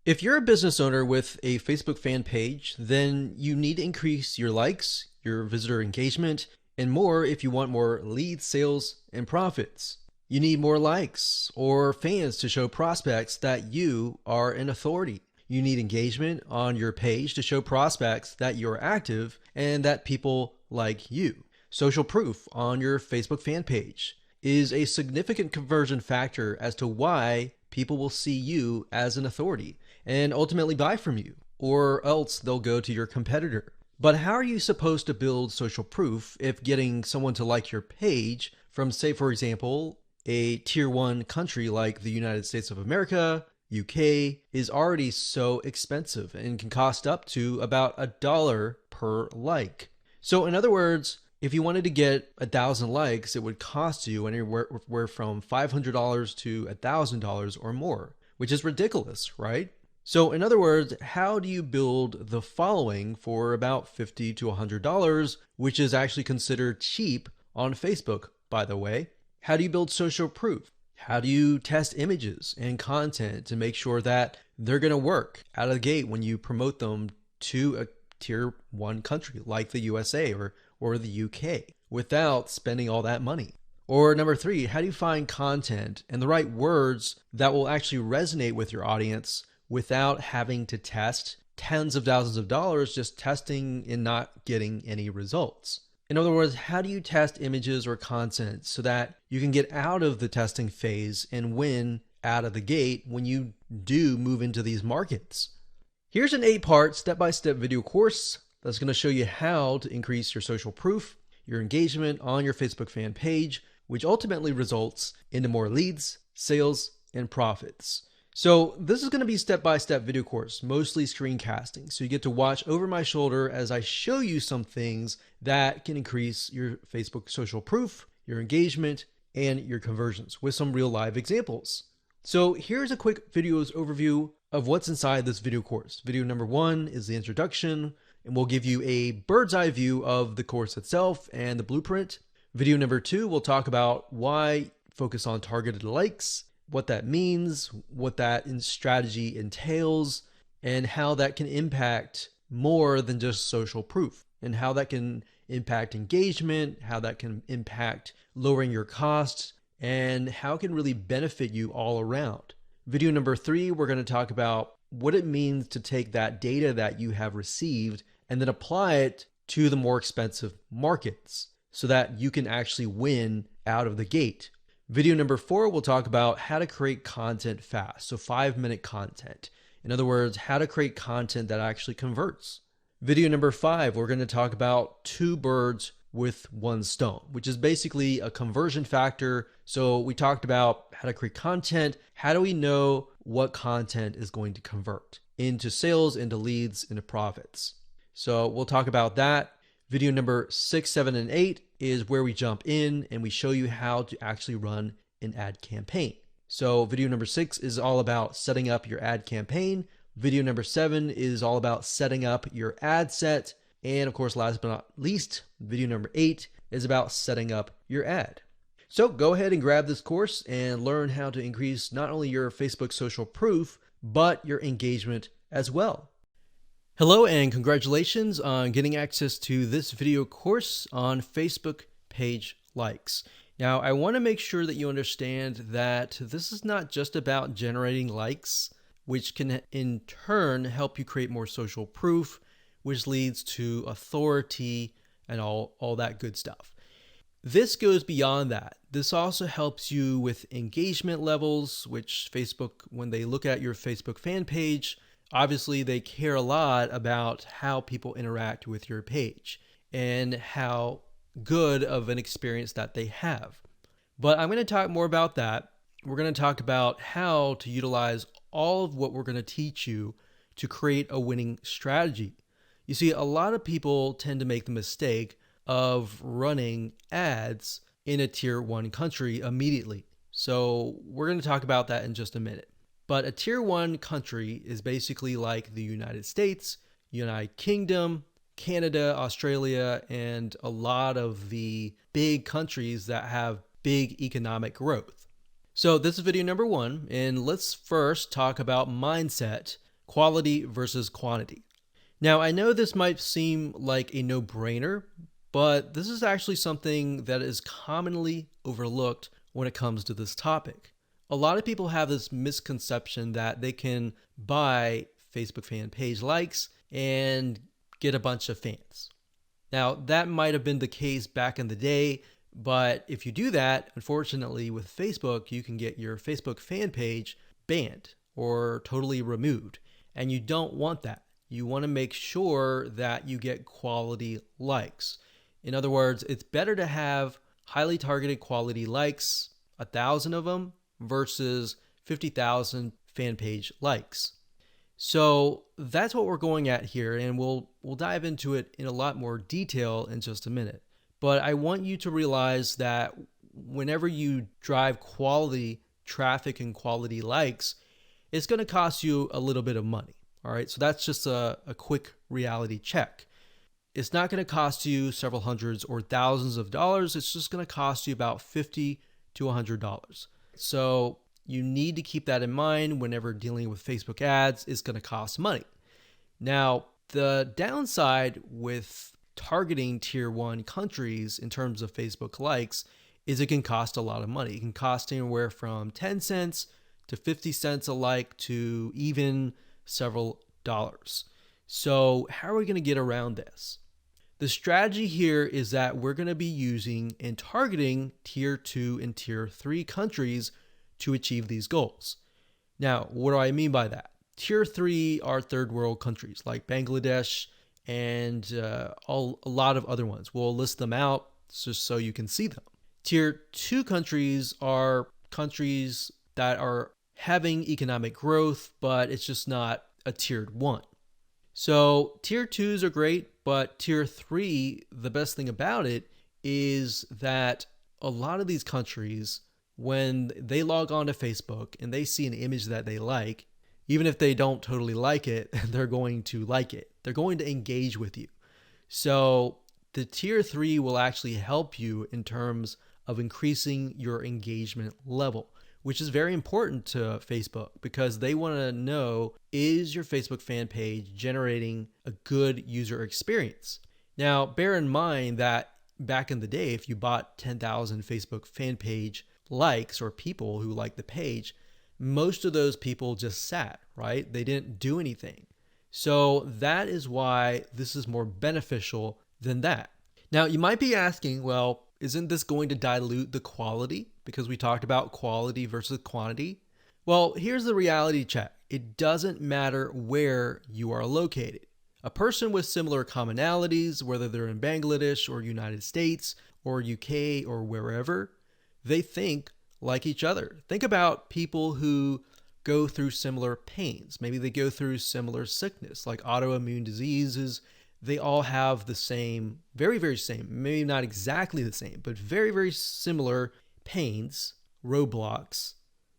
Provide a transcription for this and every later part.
If you're a business owner with a Facebook fan page, then you need to increase your likes, your visitor engagement, and more if you want more leads, sales, and profits. You need more likes or fans to show prospects that you are an authority. You need engagement on your page to show prospects that you're active and that people like you. Social proof on your Facebook fan page is a significant conversion factor as to why people will see you as an authority and ultimately buy from you, or else they'll go to your competitor. But how are you supposed to build social proof if getting someone to like your page from, say, for example, a tier one country like the United States of America, UK, is already so expensive and can cost up to about $1 per like? So, in other words, if you wanted to get 1,000 likes, it would cost you anywhere from $500 to $1,000 or more, which is ridiculous, right? So, in other words, how do you build the following for about $50 to $100, which is actually considered cheap on Facebook, by the way? How do you build social proof? How do you test images and content to make sure that they're going to work out of the gate when you promote them to a tier one country like the USA or the UK without spending all that money? Or number three, how do you find content and the right words that will actually resonate with your audience without having to test tens of thousands of dollars just testing and not getting any results? In other words, how do you test images or content so that you can get out of the testing phase and win out of the gate when you do move into these markets? Here's an 8-part step-by-step video course that's going to show you how to increase your social proof, your engagement on your Facebook fan page, which ultimately results into more leads, sales, and profits. So this is going to be a step-by-step video course, mostly screencasting. So you get to watch over my shoulder as I show you some things that can increase your Facebook social proof, your engagement, and your conversions with some real live examples. So here's a quick video's overview of what's inside this video course. Video number 1 is the introduction, and we'll give you a bird's eye view of the course itself and the blueprint. Video number 2, we'll talk about why focus on targeted likes, what that means, what that strategy entails, and how that can impact more than just social proof, and how that can impact engagement, how that can impact lowering your costs, and how it can really benefit you all around. Video number 3, we're going to talk about what it means to take that data that you have received and then apply it to the more expensive markets so that you can actually win out of the gate. Video number 4, we'll talk about how to create content fast, so 5-minute content. In other words, how to create content that actually converts. Video number 5, we're going to talk about 2 birds with 1 stone, which is basically a conversion factor. So we talked about how to create content. How do we know what content is going to convert into sales, into leads, into profits? So we'll talk about that. Video number 6, 7, and 8 is where we jump in and we show you how to actually run an ad campaign. So video number 6 is all about setting up your ad campaign. Video number 7 is all about setting up your ad set. And of course, last but not least, video number 8 is about setting up your ad. So go ahead and grab this course and learn how to increase not only your Facebook social proof, but your engagement as well. Hello and congratulations on getting access to this video course on Facebook page likes. Now, I want to make sure that you understand that this is not just about generating likes, which can in turn help you create more social proof, which leads to authority and all that good stuff. This goes beyond that. This also helps you with engagement levels, which Facebook, when they look at your Facebook fan page, obviously they care a lot about how people interact with your page and how good of an experience that they have. But I'm going to talk more about that. We're going to talk about how to utilize all of what we're going to teach you to create a winning strategy. You see, a lot of people tend to make the mistake of running ads in a tier 1 country immediately. So we're going to talk about that in just a minute. But a tier 1 country is basically like the United States, United Kingdom, Canada, Australia, and a lot of the big countries that have big economic growth. So this is video number 1, and let's first talk about mindset quality versus quantity. Now, I know this might seem like a no-brainer, but this is actually something that is commonly overlooked when it comes to this topic. A lot of people have this misconception that they can buy Facebook fan page likes and get a bunch of fans. Now, that might have been the case back in the day, but if you do that, unfortunately, with Facebook, you can get your Facebook fan page banned or totally removed. And you don't want that. You want to make sure that you get quality likes. In other words, it's better to have highly targeted quality likes, 1,000 of them, versus 50,000 fan page likes. So that's what we're going at here, and we'll dive into it in a lot more detail in just a minute. But I want you to realize that whenever you drive quality traffic and quality likes, it's going to cost you a little bit of money. All right, so that's just a quick reality check. It's not going to cost you several hundreds or thousands of dollars. It's just going to cost you about $50 to $100. So you need to keep that in mind whenever dealing with Facebook ads. It's going to cost money. Now, the downside with targeting tier 1 countries in terms of Facebook likes is it can cost a lot of money. It can cost anywhere from 10 cents to 50 cents a like to even several dollars. So how are we going to get around this? The strategy here is that we're going to be using and targeting tier 2 and tier 3 countries to achieve these goals. Now, what do I mean by that? Tier 3 are third world countries like Bangladesh and a lot of other ones. We'll list them out just so you can see them. Tier 2 countries are countries that are having economic growth, but it's just not a tiered 1. So tier 2s are great, but tier 3, the best thing about it is that a lot of these countries, when they log on to Facebook and they see an image that they like, even if they don't totally like it, they're going to like it. They're going to engage with you. So the tier 3 will actually help you in terms of increasing your engagement level, which is very important to Facebook because they want to know, is your Facebook fan page generating a good user experience? Now, bear in mind that back in the day, if you bought 10,000 Facebook fan page likes or people who like the page, most of those people just sat, right? They didn't do anything. So that is why this is more beneficial than that. Now, you might be asking, well, isn't this going to dilute the quality? Because we talked about quality versus quantity. Well, here's the reality check. It doesn't matter where you are located. A person with similar commonalities, whether they're in Bangladesh or United States or UK or wherever, they think like each other. Think about people who go through similar pains. Maybe they go through similar sickness, like autoimmune diseases. They all have the same, very, very same, maybe not exactly the same, but very, very similar pains, roadblocks,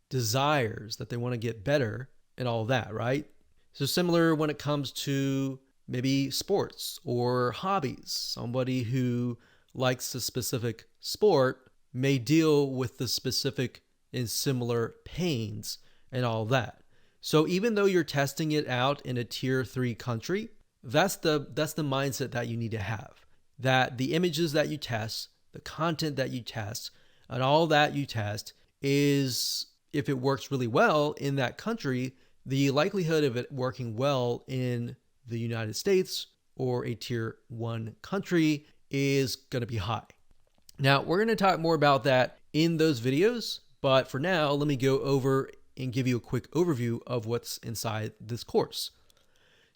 desires that they want to get better and all that, right? So similar when it comes to maybe sports or hobbies. Somebody who likes a specific sport may deal with the specific and similar pains and all that. So even though you're testing it out in a tier 3 country, that's the mindset that you need to have. That the images that you test, the content that you test, and all that you test is, if it works really well in that country, the likelihood of it working well in the United States or a tier 1 country is going to be high. Now, we're going to talk more about that in those videos, but for now, let me go over and give you a quick overview of what's inside this course.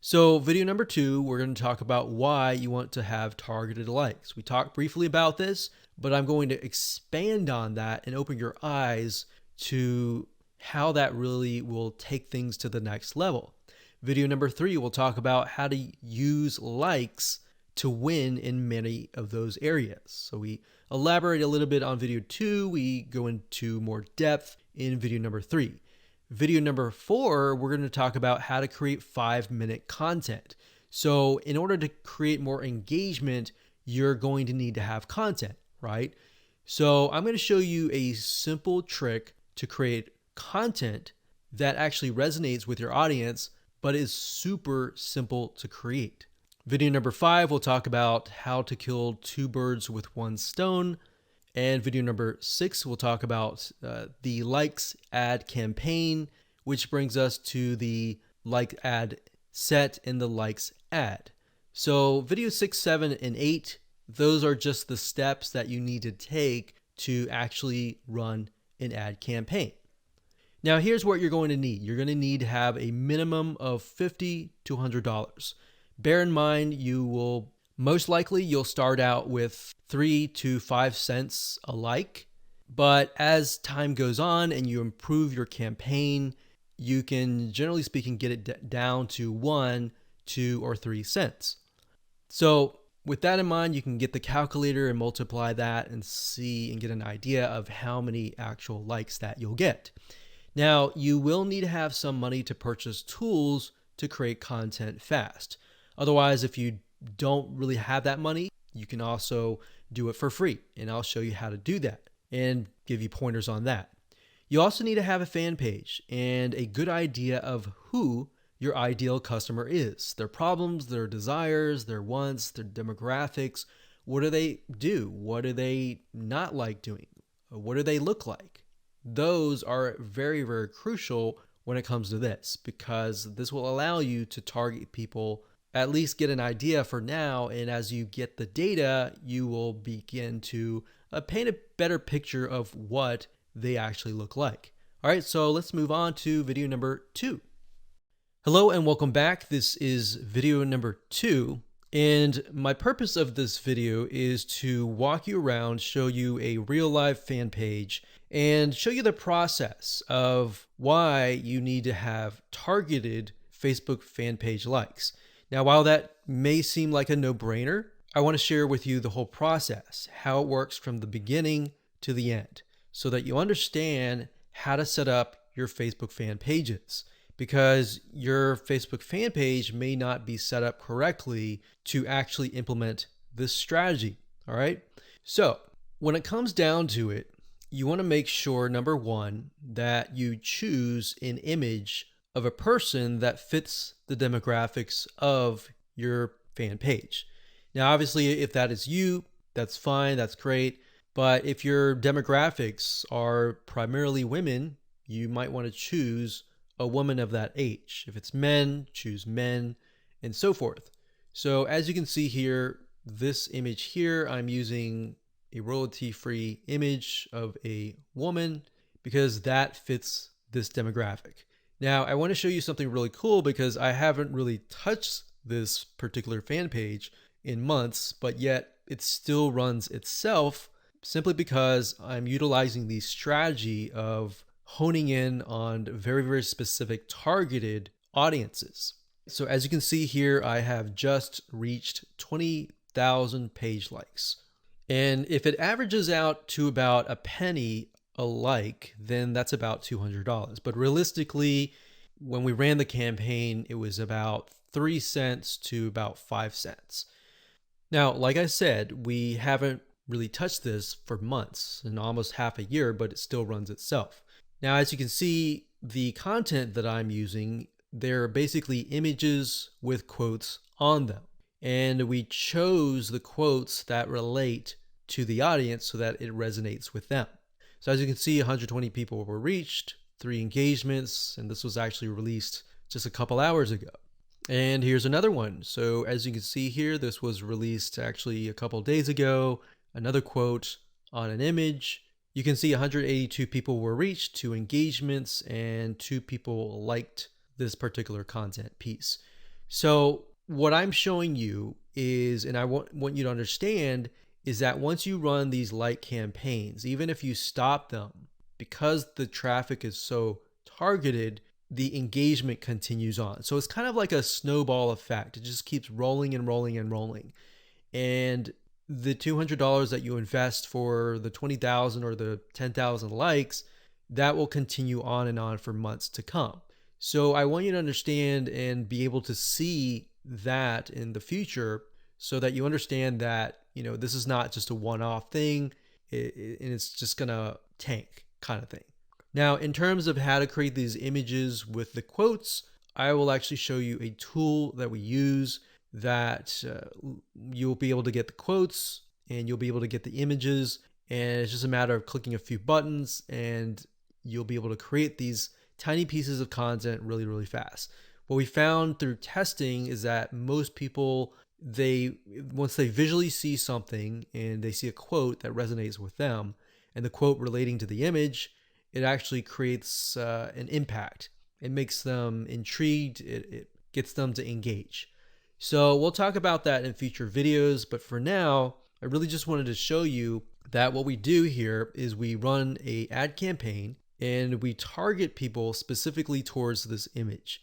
So video number 2, we're going to talk about why you want to have targeted likes. We talked briefly about this, but I'm going to expand on that and open your eyes to how that really will take things to the next level. Video number 3, we'll talk about how to use likes to win in many of those areas. So we elaborate a little bit on video 2. We go into more depth in video number 3. Video number 4, we're going to talk about how to create 5-minute content. So in order to create more engagement, you're going to need to have content, right? So I'm going to show you a simple trick to create content that actually resonates with your audience, but is super simple to create. Video number 5, we'll talk about how to kill 2 birds with 1 stone. And video number 6, we'll talk about the likes ad campaign, which brings us to the like ad set and the likes ad. So video 6, 7, and 8, those are just the steps that you need to take to actually run an ad campaign. Now here's what you're going to need. You're going to need to have a minimum of $50 to $100. Bear in mind, you'll start out with 3 to 5 cents a like, but as time goes on and you improve your campaign, you can, generally speaking, get it down to 1, 2, or 3 cents. So with that in mind, you can get the calculator and multiply that and see and get an idea of how many actual likes that you'll get. Now, you will need to have some money to purchase tools to create content fast. Otherwise, if you don't really have that money, you can also do it for free. And I'll show you how to do that and give you pointers on that. You also need to have a fan page and a good idea of who your ideal customer is, their problems, their desires, their wants, their demographics. What do they do? What do they not like doing? What do they look like? Those are very, very crucial when it comes to this, because this will allow you to target people, at least get an idea for now. And as you get the data, you will begin to paint a better picture of what they actually look like. All right, so let's move on to video number 2. Hello and welcome back. This is video number 2. And my purpose of this video is to walk you around, show you a real life fan page, and show you the process of why you need to have targeted Facebook fan page likes. Now, while that may seem like a no-brainer, I want to share with you the whole process, how it works from the beginning to the end, so that you understand how to set up your Facebook fan pages. Because your Facebook fan page may not be set up correctly to actually implement this strategy. All right. So when it comes down to it, you want to make sure, number 1, that you choose an image of a person that fits the demographics of your fan page. Now, obviously, if that is you, that's fine. That's great. But if your demographics are primarily women, you might want to choose a woman of that age. If it's men, choose men, and so forth. So as you can see here, this image here, I'm using a royalty-free image of a woman because that fits this demographic. Now, I want to show you something really cool because I haven't really touched this particular fan page in months, but yet it still runs itself simply because I'm utilizing the strategy of honing in on very, very specific targeted audiences. So as you can see here, I have just reached 20,000 page likes. And if it averages out to about a penny a like, then that's about $200. But realistically, when we ran the campaign, it was about 3 cents to about 5 cents. Now, like I said, we haven't really touched this for months and almost half a year, but it still runs itself. Now, as you can see, the content that I'm using, they're basically images with quotes on them. And we chose the quotes that relate to the audience so that it resonates with them. So as you can see, 120 people were reached, 3 engagements, and this was actually released just a couple hours ago. And here's another one. So as you can see here, this was released actually a couple days ago. Another quote on an image. You can see 182 people were reached, 2 engagements, and 2 people liked this particular content piece. So what I'm showing you is, and I want you to understand, is that once you run these like campaigns, even if you stop them, because the traffic is so targeted, the engagement continues on. So it's kind of like a snowball effect. It just keeps rolling and rolling and rolling. And the $200 that you invest for the 20,000 or the 10,000 likes, that will continue on and on for months to come. So I want you to understand and be able to see that in the future so that you understand that, this is not just a one-off thing and it's just gonna tank kind of thing. Now, in terms of how to create these images with the quotes, I will actually show you a tool that we use that you'll be able to get the quotes and you'll be able to get the images. And it's just a matter of clicking a few buttons and you'll be able to create these tiny pieces of content really, really fast. What we found through testing is that most people, once they visually see something and they see a quote that resonates with them and the quote relating to the image, it actually creates an impact. It makes them intrigued. It gets them to engage. So we'll talk about that in future videos. But for now, I really just wanted to show you that what we do here is we run an ad campaign and we target people specifically towards this image.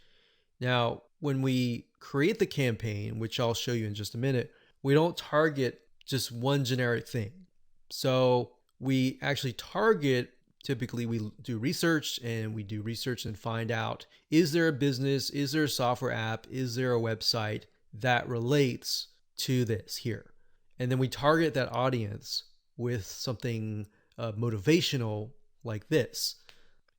Now, when we create the campaign, which I'll show you in just a minute, we don't target just one generic thing. So we actually target, typically we do research and find out, is there a business, is there a software app, is there a website that relates to this here? And then we target that audience with something motivational like this.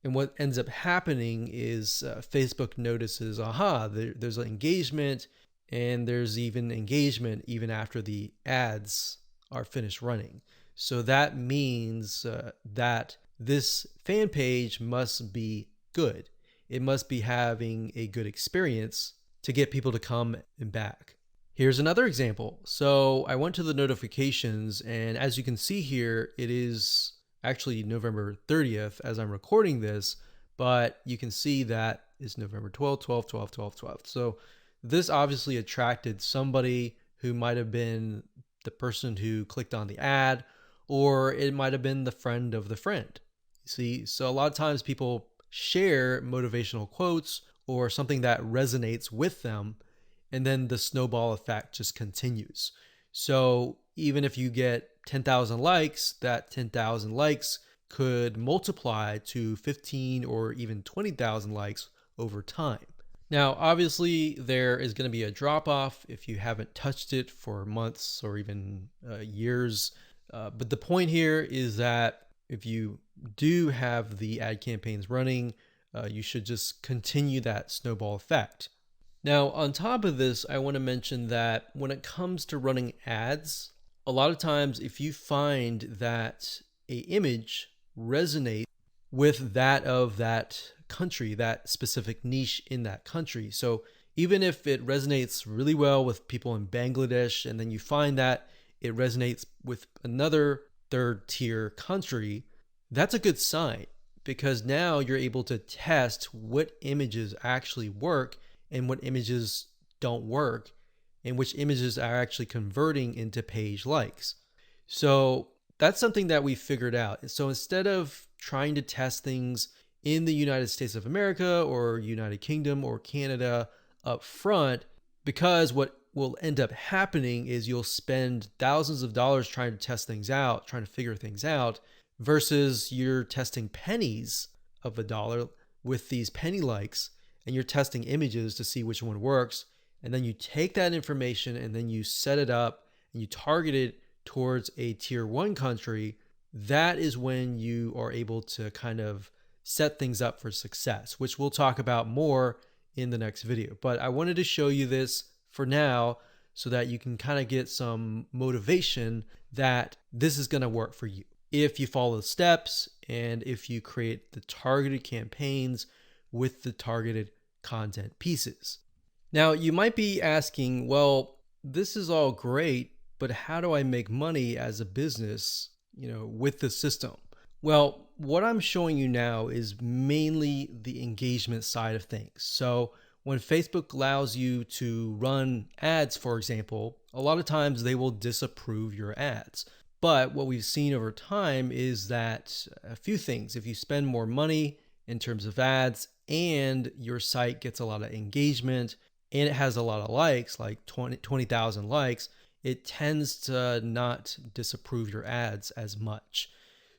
And what ends up happening is Facebook notices, there's an engagement, and there's even engagement even after the ads are finished running. So that means that this fan page must be good. It must be having a good experience to get people to come and back. Here's another example. So I went to the notifications, and as you can see here, it is actually November 30th as I'm recording this, but you can see that it's November 12th, 12th, 12th, 12th, 12th. So this obviously attracted somebody who might have been the person who clicked on the ad, or it might have been the friend of the friend. See, so a lot of times people share motivational quotes or something that resonates with them, and then the snowball effect just continues. So even if you get 10,000 likes, that 10,000 likes could multiply to 15 or even 20,000 likes over time. Now, obviously, there is going to be a drop off if you haven't touched it for months or even years. But the point here is that if you do have the ad campaigns running, you should just continue that snowball effect. Now, on top of this, I want to mention that when it comes to running ads, a lot of times if you find that an image resonates with that of that country, that specific niche in that country. So even if it resonates really well with people in Bangladesh, and then you find that it resonates with another third tier country, that's a good sign, because now you're able to test what images actually work and what images don't work, and which images are actually converting into page likes. So that's something that we figured out. So instead of trying to test things in the United States of America or United Kingdom or Canada up front, because what will end up happening is you'll spend thousands of dollars trying to test things out, trying to figure things out, versus you're testing pennies of a dollar with these penny likes, and you're testing images to see which one works. And then you take that information and then you set it up and you target it towards a tier 1 country. That is when you are able to kind of set things up for success, which we'll talk about more in the next video. But I wanted to show you this for now so that you can kind of get some motivation that this is going to work for you if you follow the steps and if you create the targeted campaigns with the targeted content pieces. Now, you might be asking, well, this is all great, but how do I make money as a business, with the system? Well, what I'm showing you now is mainly the engagement side of things. So when Facebook allows you to run ads, for example, a lot of times they will disapprove your ads. But what we've seen over time is that a few things, if you spend more money in terms of ads and your site gets a lot of engagement and it has a lot of likes, like 20,000 likes, it tends to not disapprove your ads as much.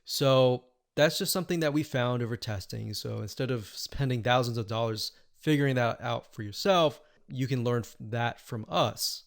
So that's just something that we found over testing. So instead of spending thousands of dollars figuring that out for yourself, you can learn that from us.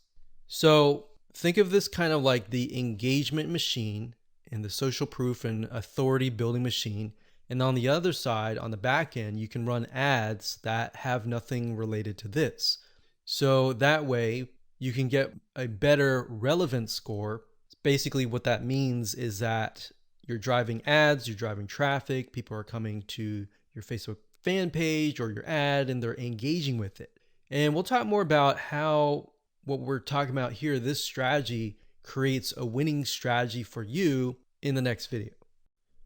So think of this kind of like the engagement machine and the social proof and authority building machine. And on the other side, on the back end, you can run ads that have nothing related to this. So that way you can get a better relevance score. Basically, what that means is that you're driving ads, you're driving traffic, people are coming to your Facebook fan page or your ad and they're engaging with it. And we'll talk more about how what we're talking about here, this strategy creates a winning strategy for you in the next video.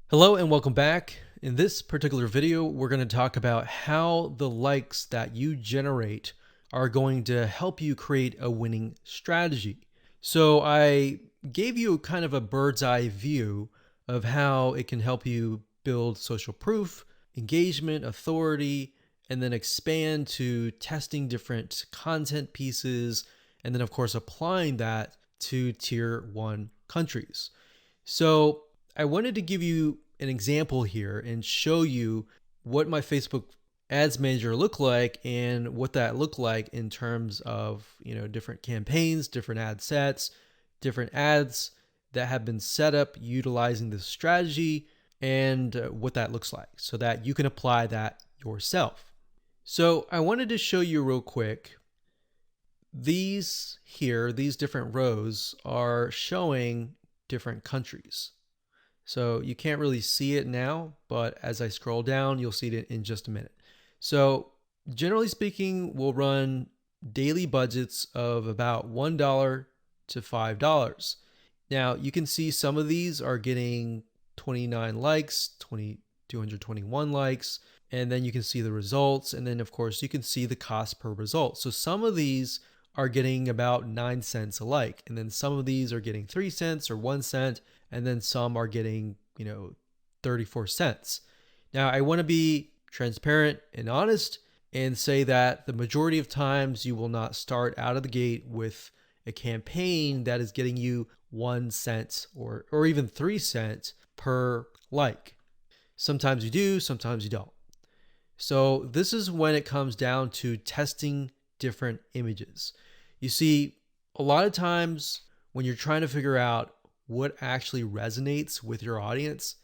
Hello and welcome back. In this particular video, we're going to talk about how the likes that you generate are going to help you create a winning strategy. So I gave you kind of a bird's eye view of how it can help you build social proof, engagement, authority, and then expand to testing different content pieces, and then of course applying that to tier 1 countries. So I wanted to give you an example here and show you what my Facebook Ads Manager looked like and what that looked like in terms of, different campaigns, different ad sets, different ads that have been set up utilizing this strategy, and what that looks like so that you can apply that yourself. So I wanted to show you real quick. These different rows are showing different countries. So you can't really see it now, but as I scroll down, you'll see it in just a minute. So generally speaking, we'll run daily budgets of about $1 to $5. Now you can see some of these are getting 29 likes, 221 likes, and then you can see the results. And then of course you can see the cost per result. So some of these are getting about 9 cents a like. And then some of these are getting 3 cents or 1 cent. And then some are getting, 34 cents. Now I want to be transparent and honest and say that the majority of times you will not start out of the gate with a campaign that is getting you 1 cent or even 3 cents per like. Sometimes you do, sometimes you don't. So this is when it comes down to testing different images. You see, a lot of times when you're trying to figure out what actually resonates with your audience,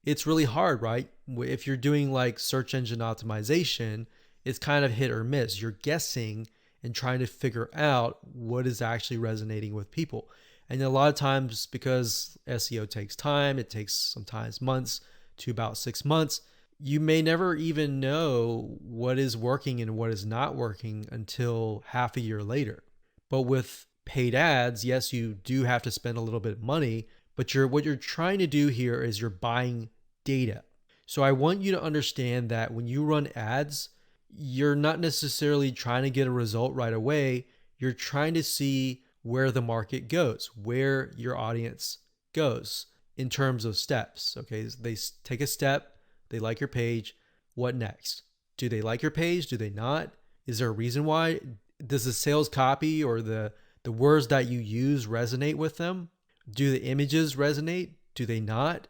it's really hard, right? If you're doing like search engine optimization, it's kind of hit or miss. You're guessing and trying to figure out what is actually resonating with people. And a lot of times, because SEO takes time, it takes sometimes months to about 6 months, you may never even know what is working and what is not working until half a year later. But with paid ads, yes, you do have to spend a little bit of money, but what you're trying to do here is you're buying data. So I want you to understand that when you run ads, you're not necessarily trying to get a result right away. You're trying to see where the market goes, where your audience goes in terms of steps. Okay, they take a step, they like your page. What next? Do they like your page? Do they not? Is there a reason why? Does the sales copy or the words that you use resonate with them? Do the images resonate? Do they not?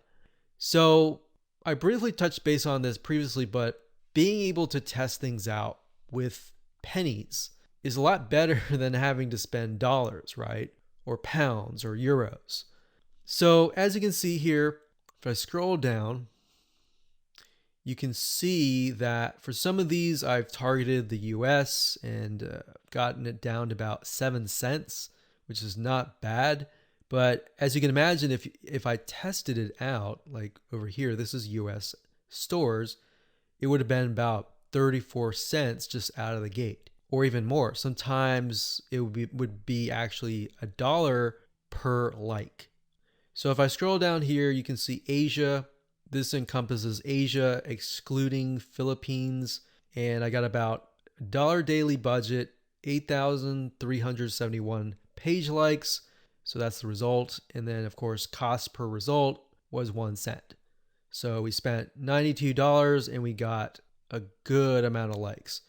So I briefly touched base on this previously, but being able to test things out with pennies is a lot better than having to spend dollars, right? Or pounds or euros. So as you can see here, if I scroll down, you can see that for some of these, I've targeted the US and gotten it down to about 7 cents, which is not bad. But as you can imagine, if I tested it out, like over here, this is US stores, it would have been about 34 cents just out of the gate, or even more. Sometimes it would be actually $1 per like. So if I scroll down here, you can see Asia. This encompasses Asia, excluding Philippines. And I got about $1 daily budget, 8,371 page likes. So that's the result. And then of course, cost per result was 1 cent. So we spent $92 and we got a good amount of likes.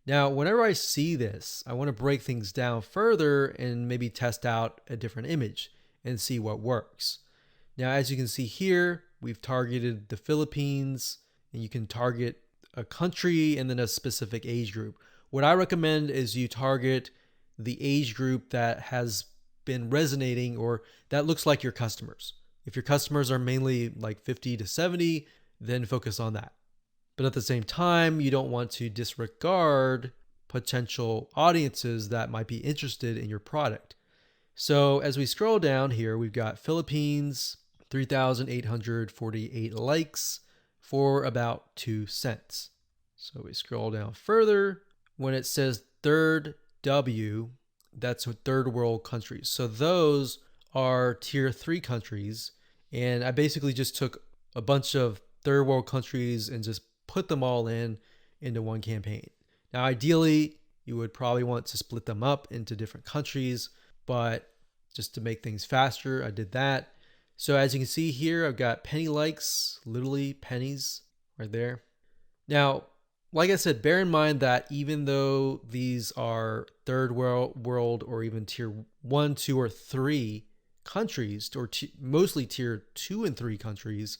Now, whenever I see this, I want to break things down further and maybe test out a different image and see what works. Now, as you can see here, we've targeted the Philippines, and you can target a country and then a specific age group. What I recommend is you target the age group that has been resonating or that looks like your customers. If your customers are mainly like 50 to 70, then focus on that. But at the same time, you don't want to disregard potential audiences that might be interested in your product. So as we scroll down here, we've got Philippines, 3,848 likes for about 2 cents. So we scroll down further. When it says third W, that's third world countries. So those are tier 3 countries. And I basically just took a bunch of third world countries and just put them all into one campaign. Now, ideally, you would probably want to split them up into different countries, but just to make things faster, I did that. So as you can see here, I've got penny likes, literally pennies right there. Now, like I said, bear in mind that even though these are third world or even tier 1, 2, or 3 countries, or mostly tier 2 and 3 countries,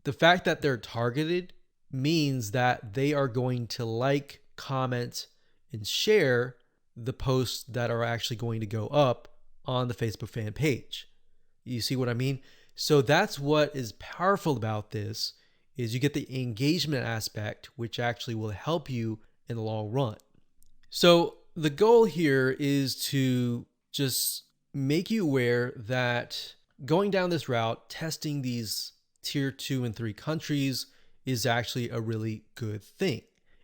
the fact that they're targeted means that they are going to like, comment, and share the posts that are actually going to go up on the Facebook fan page. You see what I mean? So that's what is powerful about this, is you get the engagement aspect, which actually will help you in the long run. So the goal here is to just make you aware that going down this route, testing these tier 2 and 3 countries is actually a really good thing.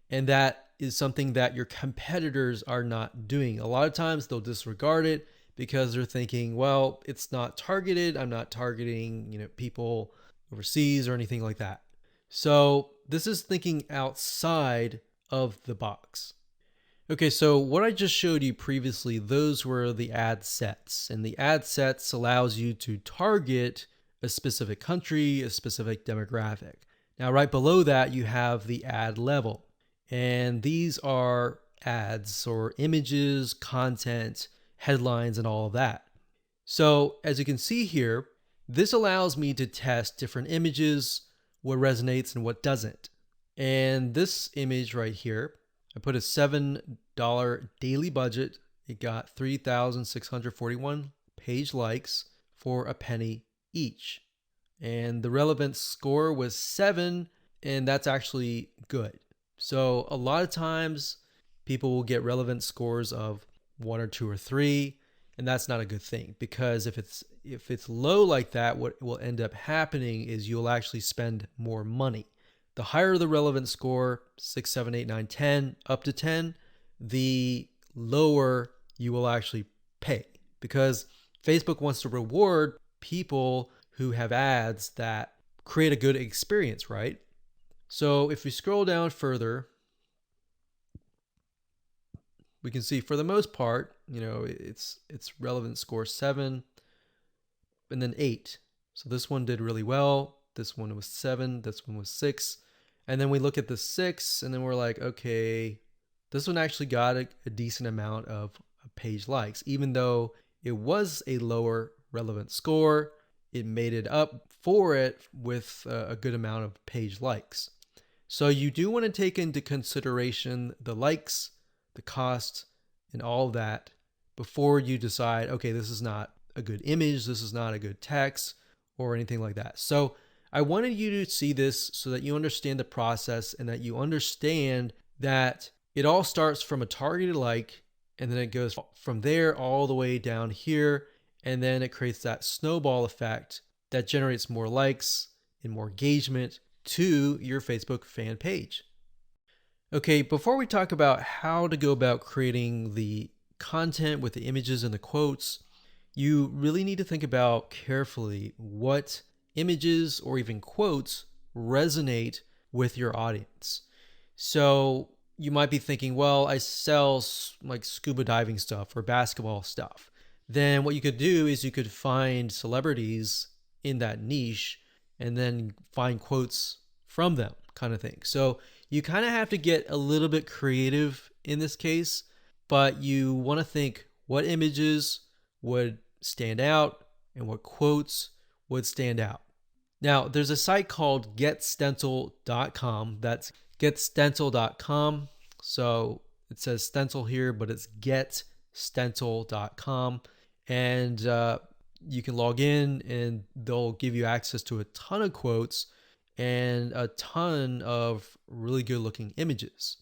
And that is something that your competitors are not doing. A lot of times they'll disregard it because they're thinking, well, it's not targeted. I'm not targeting, people overseas or anything like that. So this is thinking outside of the box. Okay, so what I just showed you previously, those were the ad sets. And the ad sets allows you to target a specific country, a specific demographic. Now, right below that, you have the ad level. And these are ads or images, content, headlines, and all of that. So as you can see here, this allows me to test different images, what resonates and what doesn't. And this image right here, I put a $7 daily budget. It got 3,641 page likes for a penny each. And the relevance score was 7, and that's actually good. So a lot of times people will get relevance scores of 1 or 2 or 3, and that's not a good thing, because if it's low like that, what will end up happening is you'll actually spend more money. The higher the relevance score, 6, 7, 8, 9, 10, up to 10, the lower you will actually pay, because Facebook wants to reward people who have ads that create a good experience, right? So if we scroll down further, we can see for the most part, it's relevance score 7 and then 8. So this one did really well. This one was 7. This one was 6. And then we look at the 6 and then we're like, okay, this one actually got a decent amount of page likes. Even though it was a lower relevant score, it made it up for it with a good amount of page likes. So you do want to take into consideration the likes, the cost, and all of that before you decide, okay, this is not a good image, this is not a good text, or anything like that. So I wanted you to see this so that you understand the process and that you understand that it all starts from a targeted like, and then it goes from there all the way down here, and then it creates that snowball effect that generates more likes and more engagement to your Facebook fan page. Okay, before we talk about how to go about creating the content with the images and the quotes, you really need to think about carefully what images or even quotes resonate with your audience. So you might be thinking, well, I sell like scuba diving stuff or basketball stuff. Then what you could do is you could find celebrities in that niche and then find quotes from them, kind of thing. So you kind of have to get a little bit creative in this case, but you want to think what images would stand out and what quotes would stand out. Now, there's a site called getstencil.com. That's getstencil.com. So it says stencil here, but it's getstencil.com. And you can log in and they'll give you access to a ton of quotes. and a ton of really good looking images.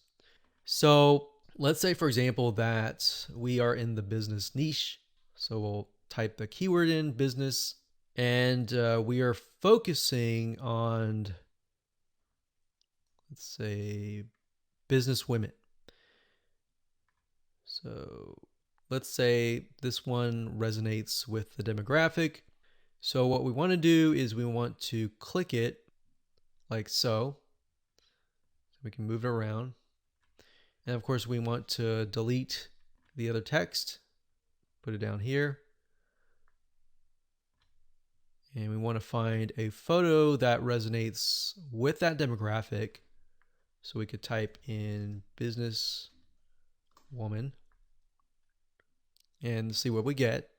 So let's say, for example, that we are in the business niche. So we'll type the keyword in business, and we are focusing on, let's say, business women. So let's say this one resonates with the demographic. So what we want to do is we want to click it like so. We can move it around. And of course, we want to delete the other text, put it down here. And we want to find a photo that resonates with that demographic. So we could type in business woman and see what we get.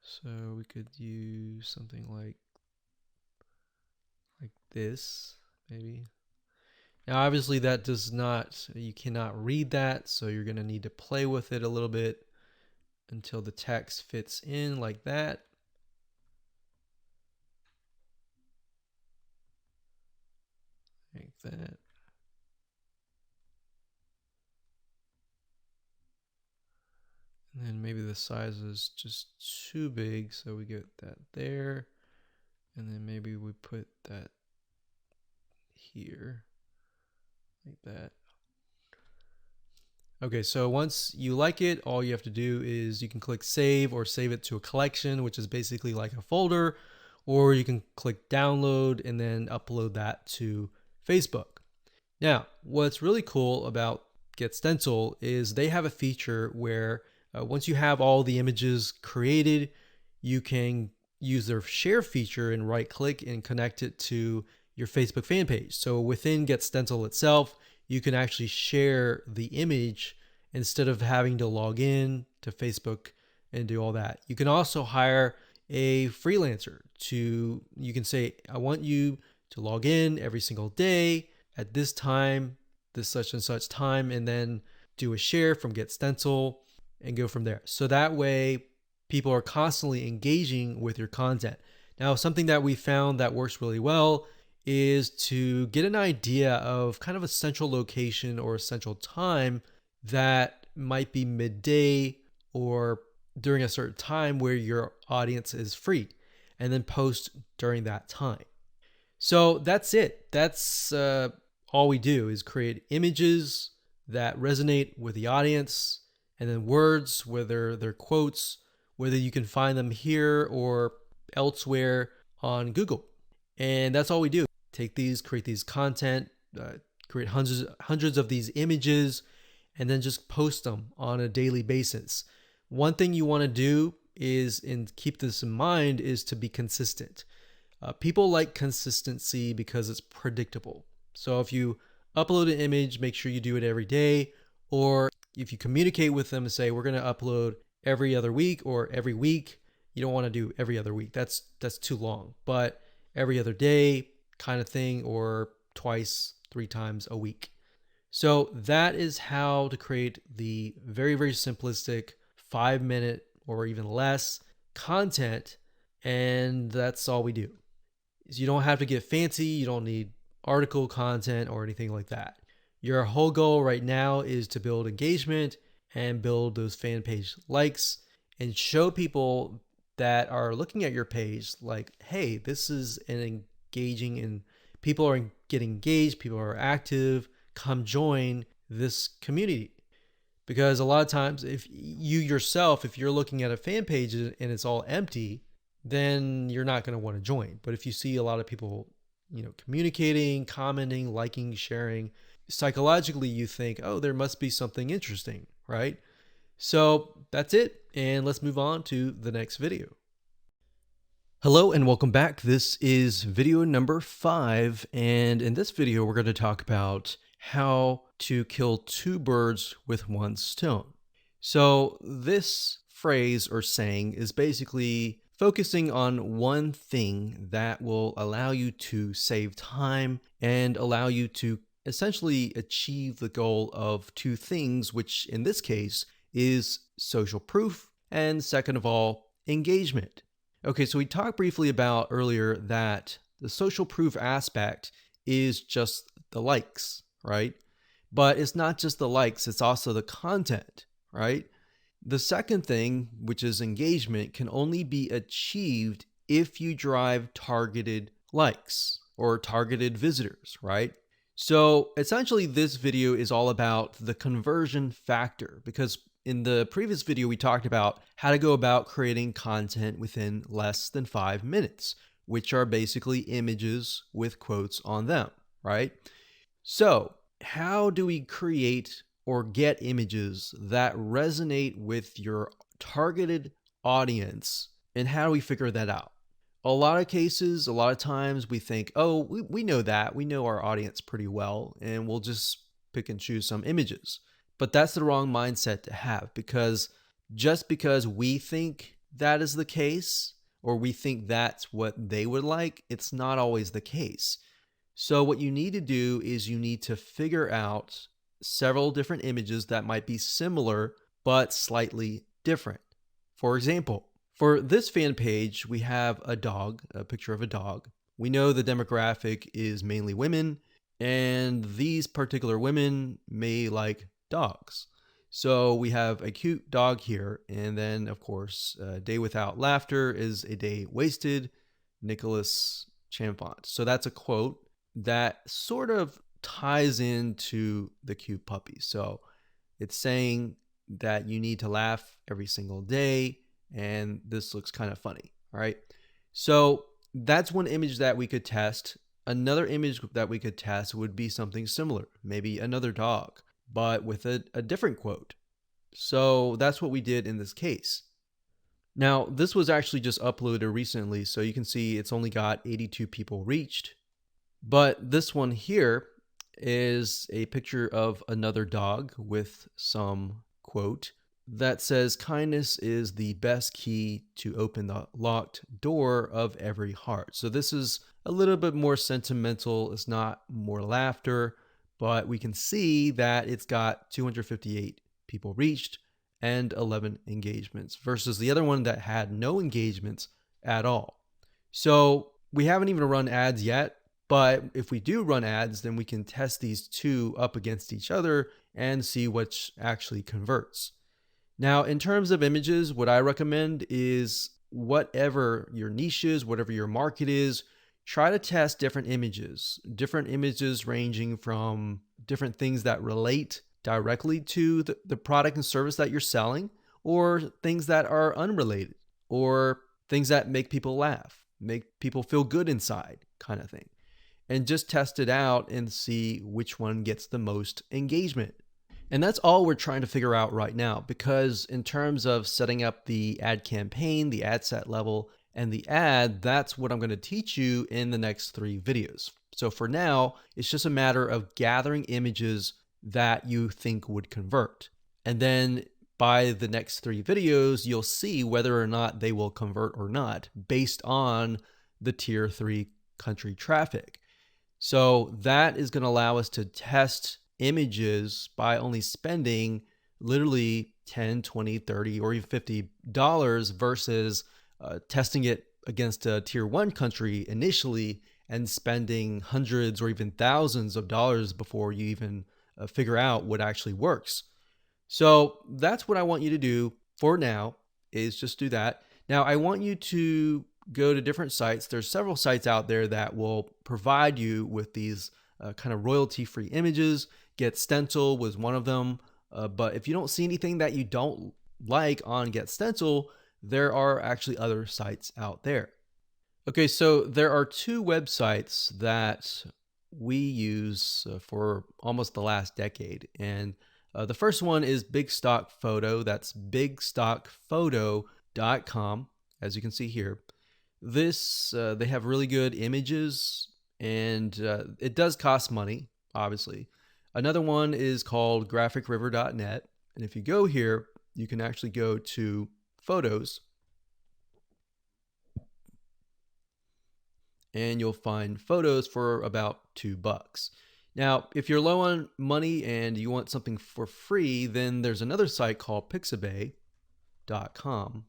So we could use something like this, maybe. Now, obviously that does not, you cannot read that. So you're going to need to play with it a little bit until the text fits in like that. Like that. And then maybe the size is just too big, so we get that there. And then maybe we put that here, like that. Okay, so once you like it, all you have to do is you can click save or save it to a collection, which is basically like a folder, or you can click download and then upload that to Facebook. Now, what's really cool about GetStencil is they have a feature where once you have all the images created, you can use their share feature and right click and connect it to your Facebook fan page. So within GetStencil itself, you can actually share the image instead of having to log in to Facebook and do all that. You can also hire a freelancer you can say, I want you to log in every single day at this time, this such and such time, and then do a share from GetStencil and go from there. So that way people are constantly engaging with your content. Now, something that we found that works really well is to get an idea of kind of a central location or a central time that might be midday or during a certain time where your audience is free, and then post during that time. So that's it. That's all we do is create images that resonate with the audience, and then words, whether they're quotes, whether you can find them here or elsewhere on Google. And that's all we do. Take these, create these content, create hundreds of these images, and then just post them on a daily basis. One thing you want to do is, and keep this in mind, is to be consistent. People like consistency because it's predictable. So if you upload an image, make sure you do it every day. Or if you communicate with them and say, we're going to upload every other week or every week, you don't want to do every other week. That's too long. But every other day kind of thing, or twice, 3 times a week. So that is how to create the very, very simplistic 5-minute or even less content. And that's all we do. You don't have to get fancy. You don't need article content or anything like that. Your whole goal right now is to build engagement and build those fan page likes and show people that are looking at your page like, hey, this is an engaging, and people are getting engaged, people are active, come join this community. Because a lot of times, if you yourself, if you're looking at a fan page and it's all empty, then you're not going to want to join. But if you see a lot of people, communicating, commenting, liking, sharing, psychologically you think, oh, there must be something interesting, right? So that's it. And let's move on to the next video. Hello and welcome back. This is video number 5. And in this video, we're going to talk about how to kill 2 birds with 1 stone. So this phrase or saying is basically focusing on one thing that will allow you to save time and allow you to essentially achieve the goal of 2 things, which in this case is social proof, and second of all, engagement. Okay, so we talked briefly about earlier that the social proof aspect is just the likes, right? But it's not just the likes, it's also the content, right? The second thing, which is engagement, can only be achieved if you drive targeted likes or targeted visitors, right? So essentially, this video is all about the conversion factor because in the previous video, we talked about how to go about creating content within less than 5 minutes, which are basically images with quotes on them, right? So, how do we create or get images that resonate with your targeted audience? And how do we figure that out? A lot of cases, a lot of times we think, oh, we know that. We know our audience pretty well, and we'll just pick and choose some images. But that's the wrong mindset to have because just because we think that is the case, or we think that's what they would like, it's not always the case. So what you need to do is you need to figure out several different images that might be similar but slightly different. For example, for this fan page, we have a dog, a picture of a dog. We know the demographic is mainly women, and these particular women may like dogs. So we have a cute dog here, and then, of course, a day without laughter is a day wasted, Nicholas Chamfont. So that's a quote that sort of ties into the cute puppy. So it's saying that you need to laugh every single day, and this looks kind of funny, all right? So that's one image that we could test. Another image that we could test would be something similar, maybe another dog, but with a different quote. So that's what we did in this case. Now, this was actually just uploaded recently, so you can see it's only got 82 people reached. But this one here is a picture of another dog with some quote that says, "Kindness is the best key to open the locked door of every heart." So this is a little bit more sentimental. It's not more laughter, but we can see that it's got 258 people reached and 11 engagements versus the other one that had no engagements at all. So we haven't even run ads yet. But if we do run ads, then we can test these two up against each other and see which actually converts. Now, in terms of images, what I recommend is whatever your niche is, whatever your market is, try to test different images ranging from different things that relate directly to the product and service that you're selling, or things that are unrelated, or things that make people laugh, make people feel good inside, kind of thing. And just test it out and see which one gets the most engagement. And that's all we're trying to figure out right now, because in terms of setting up the ad campaign, the ad set level, and the ad, that's what I'm going to teach you in the next 3 videos. So for now, it's just a matter of gathering images that you think would convert. And then by the next 3 videos, you'll see whether or not they will convert or not based on the tier 3 country traffic. So that is going to allow us to test images by only spending literally $10, $20, $30, or even $50 versus testing it against a tier 1 country initially and spending hundreds or even thousands of dollars before you even figure out what actually works. So that's what I want you to do for now, is just do that. Now I want you to go to different sites. There's several sites out there that will provide you with these kind of royalty-free images. Get Stencil was one of them. But if you don't see anything that you don't like on Get Stencil, there are actually other sites out there. Okay, so there are 2 websites that we use for almost the last decade. And the first one is Big Stock Photo. That's bigstockphoto.com, as you can see here. This, they have really good images, and it does cost money, obviously. Another one is called graphicriver.net. And if you go here, you can actually go to photos, and you'll find photos for about $2. Now, if you're low on money and you want something for free, then there's another site called Pixabay. facebook.com.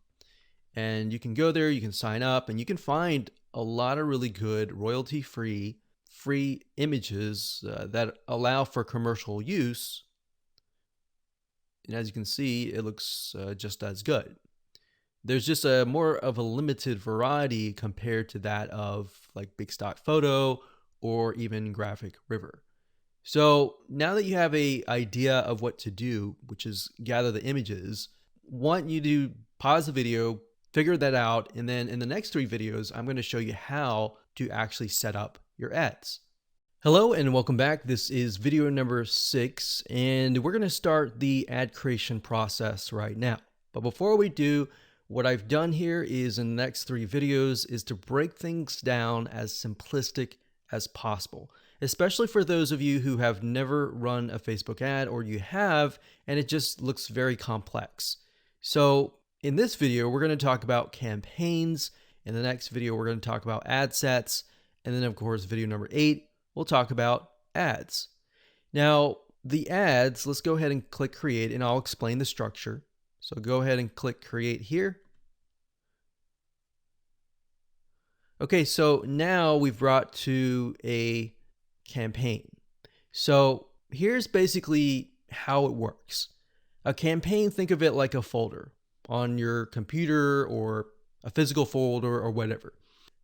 And you can go there, you can sign up, and you can find a lot of really good royalty-free free images that allow for commercial use. And as you can see, it looks just as good. There's just a more of a limited variety compared to that of like Big Stock Photo or even Graphic River. So now that you have an idea of what to do, which is gather the images, want you to pause the video, figure that out, and then in the next 3 videos, I'm going to show you how to actually set up your ads. Hello and welcome back. This is video number 6, and we're going to start the ad creation process right now. But before we do, what I've done here is in the next 3 videos is to break things down as simplistic as possible, especially for those of you who have never run a Facebook ad, or you have and it just looks very complex. So in this video, we're going to talk about campaigns. In the next video, we're going to talk about ad sets. And then of course, video number 8, we'll talk about ads. Now the ads, let's go ahead and click create, and I'll explain the structure. So go ahead and click create here. Okay, so now we've brought to a campaign. So here's basically how it works. A campaign, think of it like a folder on your computer or a physical folder or whatever.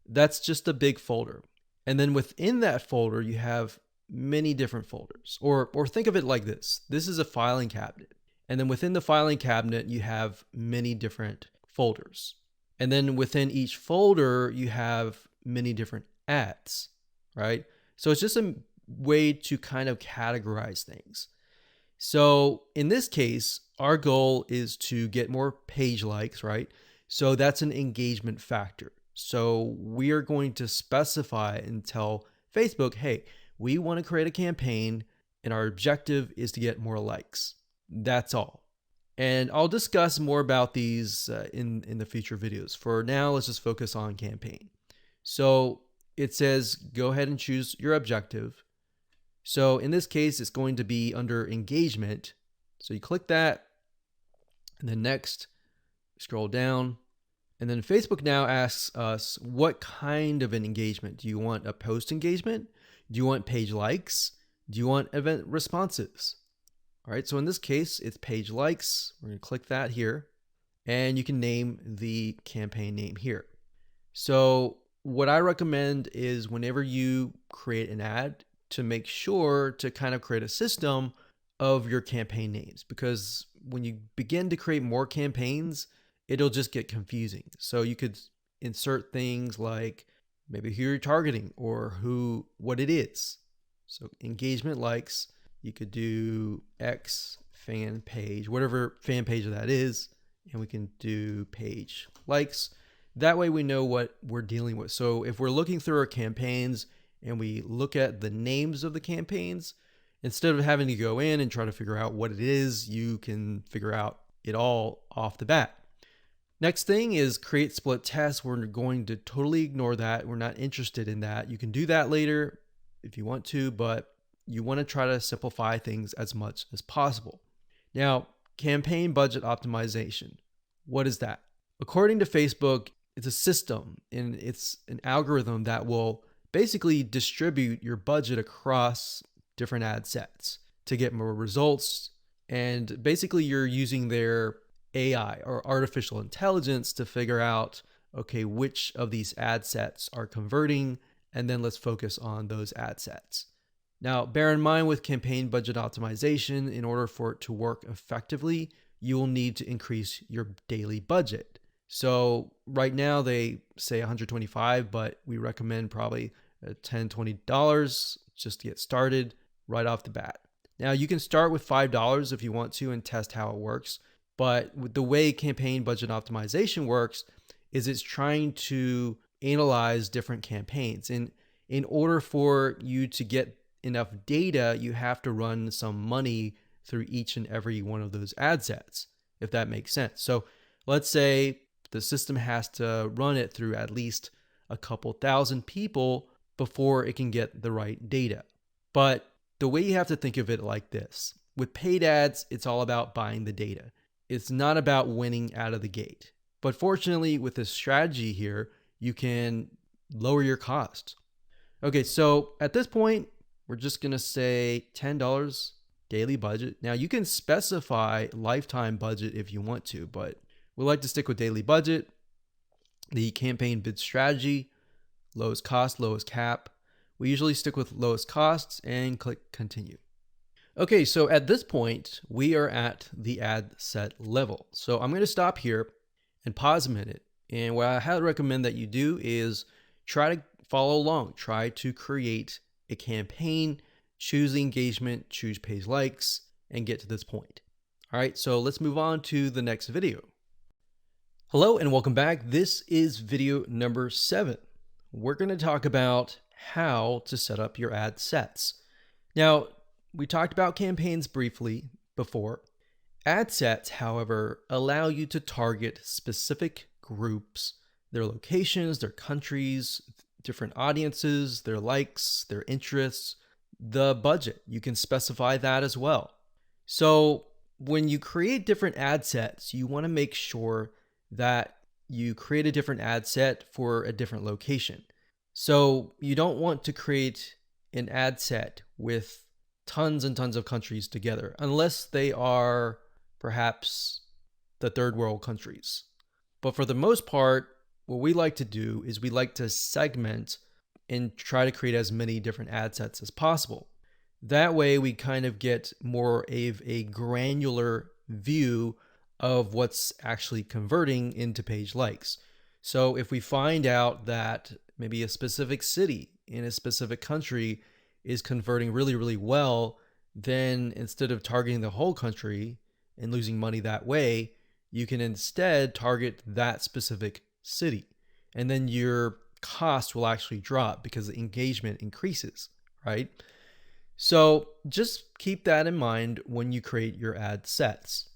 That's just a big folder. And then within that folder, you have many different folders. Or think of it like this. This is a filing cabinet. And then within the filing cabinet, you have many different folders. And then within each folder, you have many different ads, right? So it's just a way to kind of categorize things. So in this case, our goal is to get more page likes, right? So that's an engagement factor. So we are going to specify and tell Facebook, hey, we want to create a campaign and our objective is to get more likes. That's all. And I'll discuss more about these in the future videos. For now, let's just focus on campaign. So it says, go ahead and choose your objective. So in this case, it's going to be under engagement. So you click that and then next, scroll down. And then Facebook now asks us, what kind of an engagement? Do you want a post engagement? Do you want page likes? Do you want event responses? All right, so in this case, it's page likes. We're going to click that here, and you can name the campaign name here. So what I recommend is whenever you create an ad, to make sure to kind of create a system of your campaign names, because when you begin to create more campaigns, it'll just get confusing. So you could insert things like maybe who you're targeting or what it is. So engagement likes. You could do X fan page, whatever fan page that is, and we can do page likes. That way we know what we're dealing with. So if we're looking through our campaigns and we look at the names of the campaigns, instead of having to go in and try to figure out what it is, you can figure out it all off the bat. Next thing is create split tests. We're going to totally ignore that. We're not interested in that. You can do that later if you want to, but you want to try to simplify things as much as possible. Now, campaign budget optimization. What is that? According to Facebook, it's a system and it's an algorithm that will basically distribute your budget across different ad sets to get more results. And basically you're using their AI or artificial intelligence to figure out, okay, which of these ad sets are converting, and then let's focus on those ad sets. Now, bear in mind with campaign budget optimization, in order for it to work effectively, you will need to increase your daily budget. So right now they say $125, but we recommend probably $10, $20 just to get started right off the bat. Now you can start with $5 if you want to and test how it works. But with the way campaign budget optimization works is it's trying to analyze different campaigns. And in order for you to get enough data, you have to run some money through each and every one of those ad sets, if that makes sense. So let's say the system has to run it through at least a couple thousand people before it can get the right data. But the way you have to think of it like this, with paid ads, it's all about buying the data. it's not about winning out of the gate. But fortunately, with this strategy here, you can lower your cost. Okay, so at this point, we're just going to say $10 daily budget. Now, you can specify lifetime budget if you want to, but we like to stick with daily budget. The campaign bid strategy, lowest cost, lowest cap. We usually stick with lowest costs and click continue. Okay, so at this point, we are at the ad set level. So I'm going to stop here and pause a minute. And what I highly recommend that you do is try to follow along. Try to create a campaign, choose the engagement, choose page likes, and get to this point. All right, so let's move on to the next video. Hello and welcome back. This is video number 7. We're going to talk about how to set up your ad sets. Now, we talked about campaigns briefly before. Ad sets, however, allow you to target specific groups, their locations, their countries, different audiences, their likes, their interests, the budget. You can specify that as well. So when you create different ad sets, you want to make sure that you create a different ad set for a different location. So you don't want to create an ad set with tons and tons of countries together, unless they are perhaps the third world countries. But for the most part, what we like to do is we like to segment and try to create as many different ad sets as possible. That way we kind of get more of a granular view of what's actually converting into page likes. So if we find out that maybe a specific city in a specific country is converting really, really well, then instead of targeting the whole country and losing money that way, you can instead target that specific city. And then your cost will actually drop because the engagement increases, right? So just keep that in mind when you create your ad sets.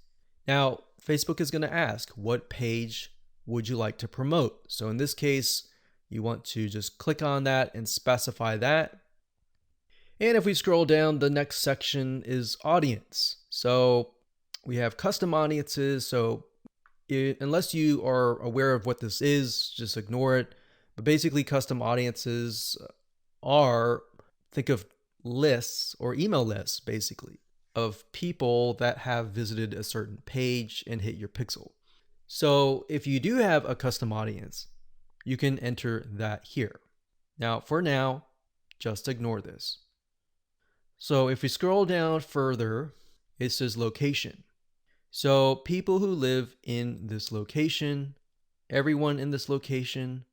Now, Facebook is going to ask, what page would you like to promote? So in this case, you want to just click on that and specify that. And if we scroll down, the next section is audience. So we have custom audiences. So unless you are aware of what this is, just ignore it. But basically, custom audiences are, think of lists or email lists, basically, of people that have visited a certain page and hit your pixel. So if you do have a custom audience, you can enter that here. Now, for now, just ignore this. So if we scroll down further, it says location. So people who live in this location, everyone in this location,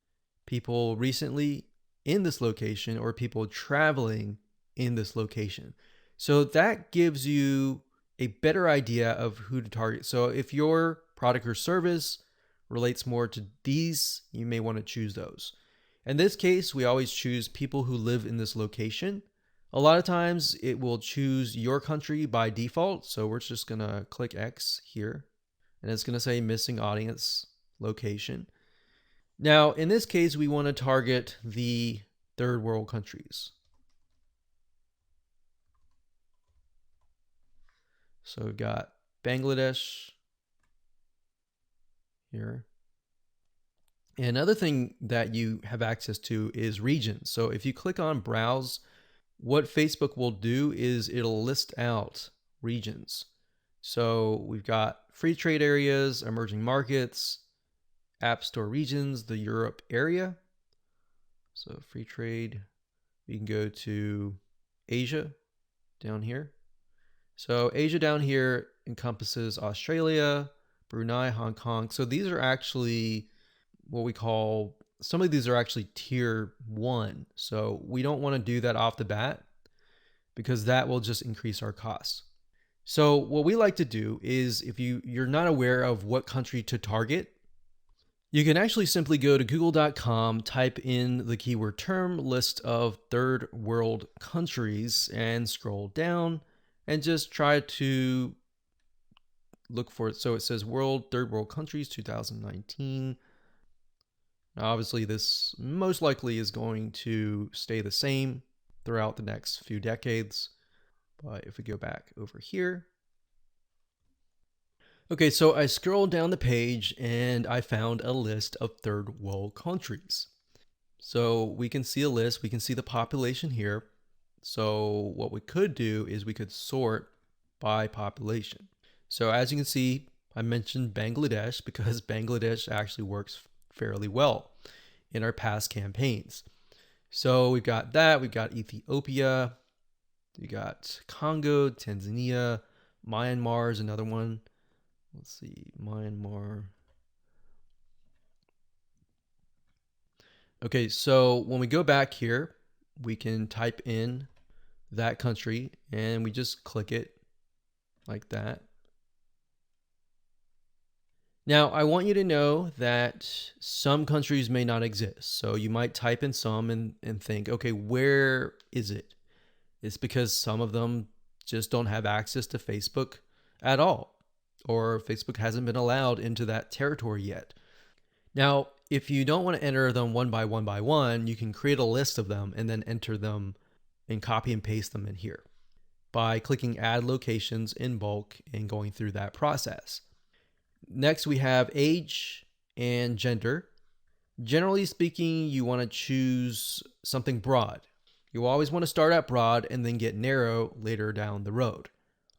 people recently in this location, or people traveling in this location. So that gives you a better idea of who to target. So if your product or service relates more to these, you may want to choose those. In this case, we always choose people who live in this location. A lot of times it will choose your country by default. So we're just going to click X here and it's going to say missing audience location. Now, in this case, we want to target the third world countries. So we've got Bangladesh here. And another thing that you have access to is regions. So if you click on browse, what Facebook will do is it'll list out regions. So we've got free trade areas, emerging markets, app store regions, the Europe area. So free trade, we can go to Asia down here. So Asia down here encompasses Australia, Brunei, Hong Kong. So these are actually what we call, some of these are actually tier 1. So we don't want to do that off the bat because that will just increase our costs. So what we like to do is, if you're not aware of what country to target, you can actually simply go to google.com, type in the keyword term list of third world countries and scroll down and just try to look for it. So it says third world countries 2019. Now, obviously this most likely is going to stay the same throughout the next few decades. But if we go back over here, Okay, so I scrolled down the page and I found a list of third world countries. So we can see a list, we can see the population here. So what we could do is we could sort by population. So as you can see, I mentioned Bangladesh because Bangladesh actually works fairly well in our past campaigns. So we've got that, we've got Ethiopia, we got Congo, Tanzania, Myanmar is another one. Let's see, Myanmar. Okay, so when we go back here, we can type in that country and we just click it like that. Now, I want you to know that some countries may not exist. So you might type in some and think, okay, where is it? It's because some of them just don't have access to Facebook at all, or Facebook hasn't been allowed into that territory yet. Now, if you don't want to enter them one by one, you can create a list of them and then enter them and copy and paste them in here by clicking add locations in bulk and going through that process. Next, we have age and gender. Generally speaking, you want to choose something broad. You always want to start out broad and then get narrow later down the road,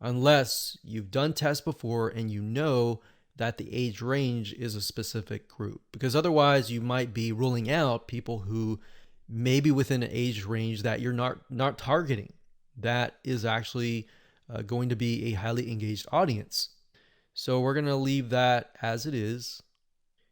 unless you've done tests before and you know that the age range is a specific group, because otherwise you might be ruling out people who may be within an age range that you're not targeting. That is actually going to be a highly engaged audience. So we're going to leave that as it is.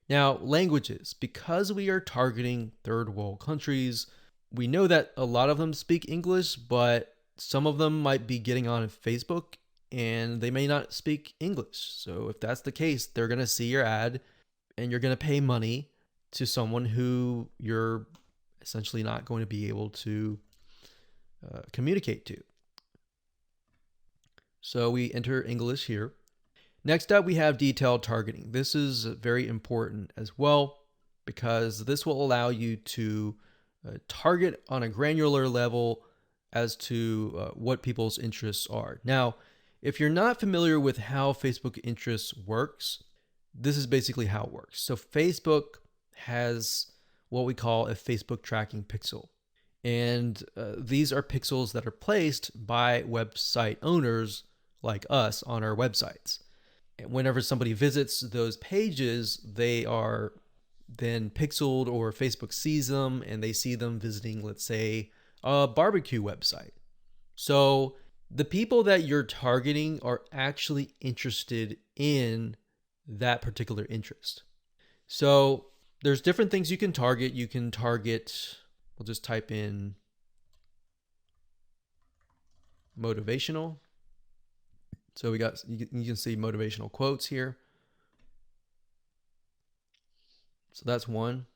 Now, languages. Because we are targeting third world countries, we know that a lot of them speak English, but some of them might be getting on Facebook and they may not speak English. So if that's the case, they're going to see your ad and you're going to pay money to someone who you're essentially not going to be able to communicate to. So we enter English here. Next up, we have detailed targeting. This is very important as well because this will allow you to target on a granular level as to what people's interests are. Now, if you're not familiar with how Facebook interests works, this is basically how it works. So Facebook has what we call a Facebook tracking pixel. And these are pixels that are placed by website owners like us on our websites. And whenever somebody visits those pages, they are then pixeled, or Facebook sees them and they see them visiting, let's say, a barbecue website. So the people that you're targeting are actually interested in that particular interest. So there's different things you can target. You can target, we'll just type in motivational. So we got, you can see motivational quotes here. So that's one.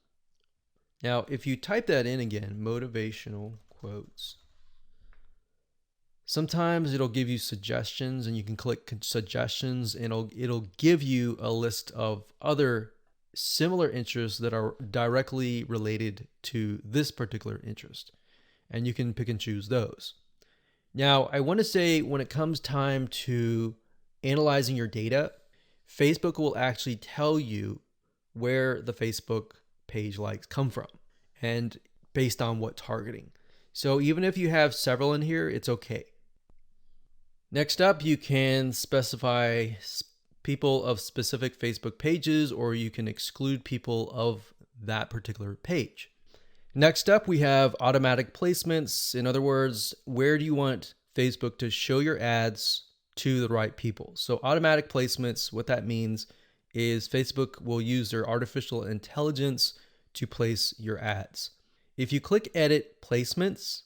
Now, if you type that in again, motivational quotes, sometimes it'll give you suggestions and you can click suggestions and it'll give you a list of other similar interests that are directly related to this particular interest. And you can pick and choose those. Now, I want to say when it comes time to analyzing your data, Facebook will actually tell you where the Facebook page likes come from and based on what targeting. So even if you have several in here, it's okay. Next up, you can specify people of specific Facebook pages, or you can exclude people of that particular page. Next up, we have automatic placements. In other words, where do you want Facebook to show your ads to the right people? So automatic placements, what that means is Facebook will use their artificial intelligence to place your ads. If you click edit placements,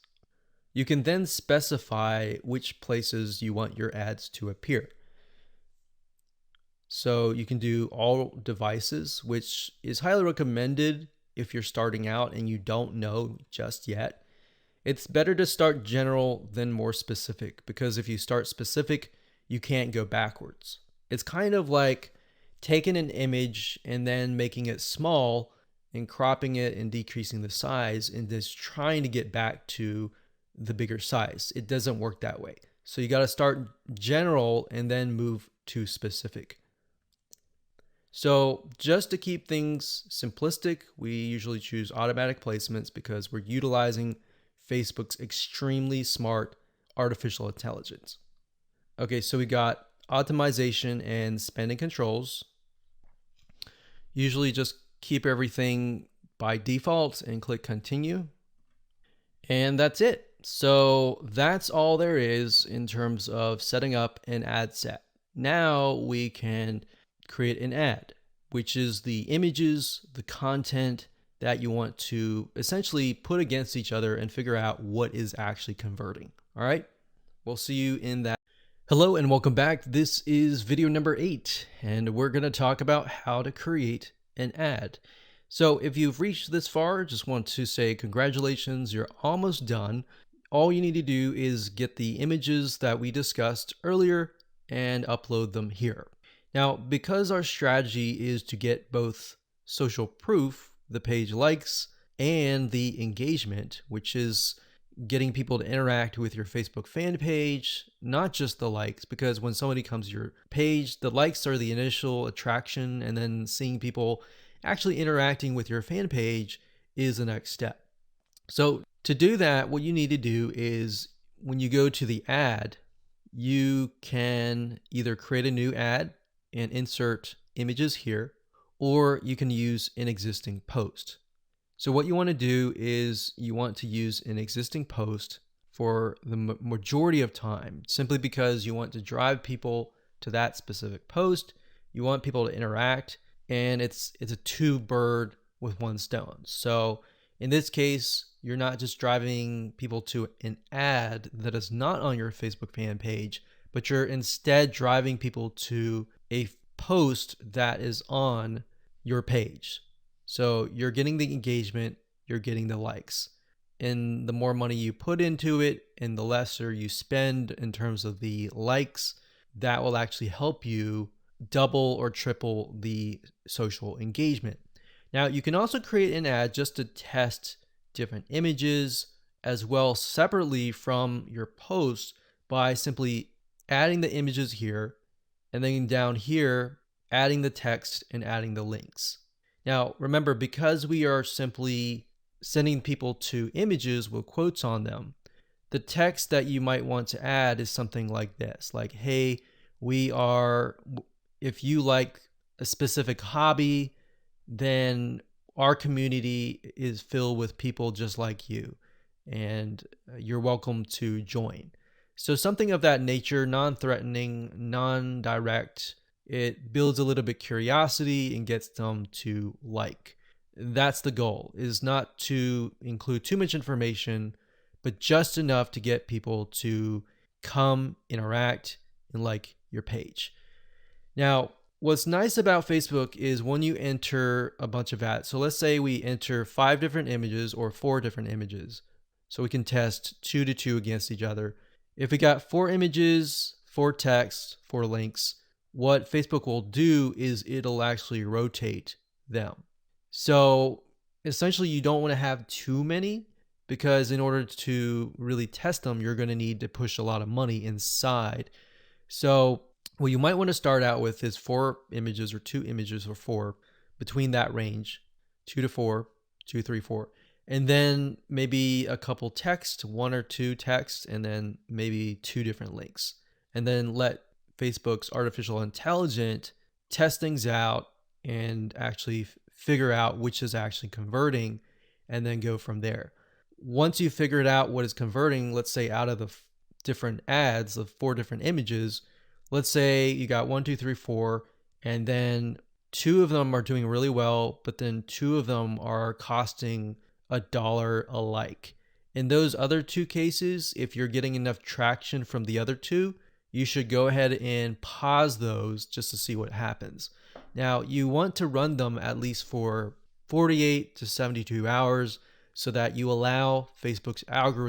you can then specify which places you want your ads to appear. So you can do all devices, which is highly recommended if you're starting out and you don't know just yet. It's better to start general than more specific, because if you start specific, you can't go backwards. It's kind of like taking an image and then making it small and cropping it and decreasing the size and just trying to get back to the bigger size. It doesn't work that way. So you got to start general and then move to specific. So just to keep things simplistic, we usually choose automatic placements because we're utilizing Facebook's extremely smart artificial intelligence. Okay, so we got optimization and spending controls. Usually just keep everything by default and click continue. And that's it. So that's all there is in terms of setting up an ad set. Now we can create an ad, which is the images, the content that you want to essentially put against each other and figure out what is actually converting. All right, we'll see you in that. Hello and welcome back. This is video number 8, and we're going to talk about how to create an ad. So if you've reached this far, just want to say congratulations, you're almost done. All you need to do is get the images that we discussed earlier and upload them here. Now, because our strategy is to get both social proof, the page likes, and the engagement, which is getting people to interact with your Facebook fan page, not just the likes, because when somebody comes to your page, the likes are the initial attraction, and then seeing people actually interacting with your fan page is the next step. So to do that, what you need to do is when you go to the ad, you can either create a new ad and insert images here, or you can use an existing post. So what you want to do is you want to use an existing post for the majority of time, simply because you want to drive people to that specific post. You want people to interact, and it's a two bird with one stone. So in this case, you're not just driving people to an ad that is not on your Facebook fan page, but you're instead driving people to a post that is on your page. So you're getting the engagement, you're getting the likes. And the more money you put into it and the lesser you spend in terms of the likes, that will actually help you double or triple the social engagement. Now, you can also create an ad just to test different images as well separately from your post by simply adding the images here, and then down here, adding the text and adding the links. Now, remember, because we are simply sending people to images with quotes on them, the text that you might want to add is something like this, like, hey, if you like a specific hobby, then our community is filled with people just like you, and you're welcome to join. So something of that nature, non-threatening, non-direct. It builds a little bit curiosity and gets them to like. That's the goal, is not to include too much information, but just enough to get people to come, interact, and like your page. Now, what's nice about Facebook is when you enter a bunch of ads. So let's say we enter 5 different images or 4 different images. So we can test 2 to 2 against each other. If we got 4 images, 4 texts, 4 links, what Facebook will do is it'll actually rotate them. So essentially you don't want to have too many, because in order to really test them, you're going to need to push a lot of money inside. So what you might want to start out with is 4 images or 2 images or 4, between that range, 2 to 4, 2, 3, 4. And then maybe a couple text, 1 or 2 texts, and then maybe 2 different links. And then let Facebook's artificial intelligence test things out and actually figure out which is actually converting, and then go from there. Once you figured out what is converting, let's say out of the different ads of 4 different images, let's say you got 1, 2, 3, 4, and then 2 of them are doing really well, but then 2 of them are costing $1 a like. In those other 2 cases, if you're getting enough traction from the other 2, you should go ahead and pause those just to see what happens. Now, you want to run them at least for 48 to 72 hours so that you allow Facebook's algorithm